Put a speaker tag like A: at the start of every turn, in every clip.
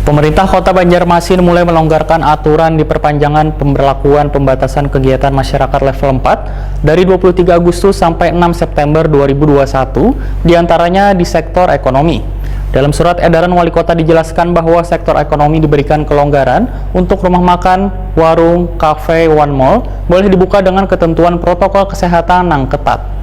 A: Pemerintah Kota Banjarmasin mulai melonggarkan aturan di perpanjangan pemberlakuan pembatasan kegiatan masyarakat level 4 dari 23 Agustus sampai 6 September 2021, diantaranya di sektor ekonomi. Dalam surat edaran Wali Kota dijelaskan bahwa sektor ekonomi diberikan kelonggaran untuk rumah makan, warung, kafe, one mall boleh dibuka dengan ketentuan protokol kesehatan yang ketat.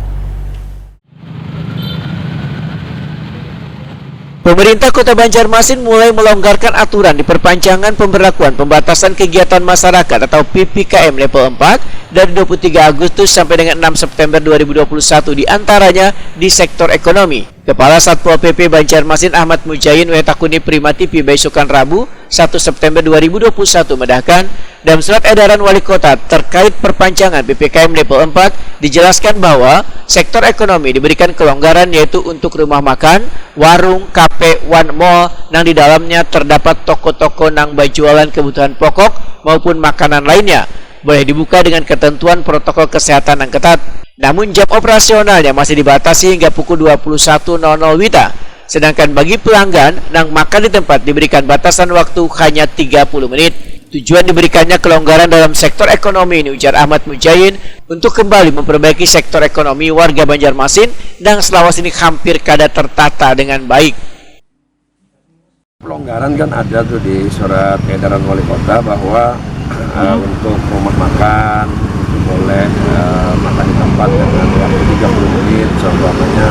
B: Pemerintah Kota Banjarmasin mulai melonggarkan aturan di perpanjangan pemberlakuan pembatasan kegiatan masyarakat atau PPKM level 4 dari 23 Agustus sampai dengan 6 September 2021 diantaranya di sektor ekonomi. Kepala Satpol PP Banjarmasin Ahmad Mujain Wetakuni Primati Pibai Sukan Rabu 1 September 2021 medahkan dalam surat edaran Wali Kota terkait perpanjangan PPKM level 4 dijelaskan bahwa sektor ekonomi diberikan kelonggaran yaitu untuk rumah makan, warung, kafe, one mall yang di dalamnya terdapat toko-toko nang berjualan kebutuhan pokok maupun makanan lainnya boleh dibuka dengan ketentuan protokol kesehatan yang ketat. Namun jam operasionalnya masih dibatasi hingga pukul 21.00 WITA. Sedangkan bagi pelanggan yang makan di tempat diberikan batasan waktu hanya 30 menit. Tujuan diberikannya kelonggaran dalam sektor ekonomi ini, ujar Ahmad Mujain, untuk kembali memperbaiki sektor ekonomi warga Banjarmasin yang selama ini hampir kada tertata dengan baik.
C: Pelonggaran kan ada tuh di surat edaran Wali Kota bahwa untuk rumah makan boleh makan di tempat dengan waktu 30 menit contohnya.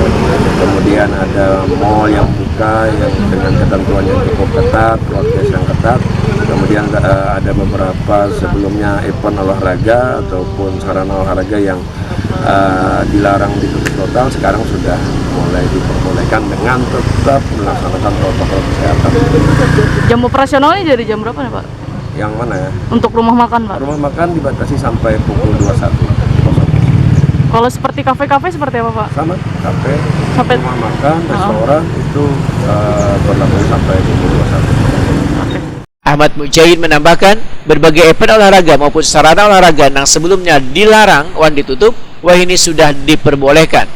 C: Kemudian ada mall yang buka yang dengan ketentuan yang cukup ketat, prokes yang ketat. Kemudian ada beberapa sebelumnya event olahraga ataupun sarana olahraga yang dilarang ditutup total, sekarang sudah mulai diperbolehkan dengan tetap melaksanakan protokol kesehatan.
D: Jam operasionalnya dari jam berapa nih Pak?
C: Yang mana ya?
D: Untuk rumah makan Pak?
C: Rumah makan dibatasi sampai pukul 21.
D: Kalau seperti kafe-kafe seperti apa Pak?
C: Sama, kafe,
D: sampai
C: rumah makan, restoran itu berlaku sampai pukul 21.
B: Ahmad Mujain menambahkan, berbagai event olahraga maupun sarana olahraga yang sebelumnya dilarang wan ditutup, wah ini sudah diperbolehkan.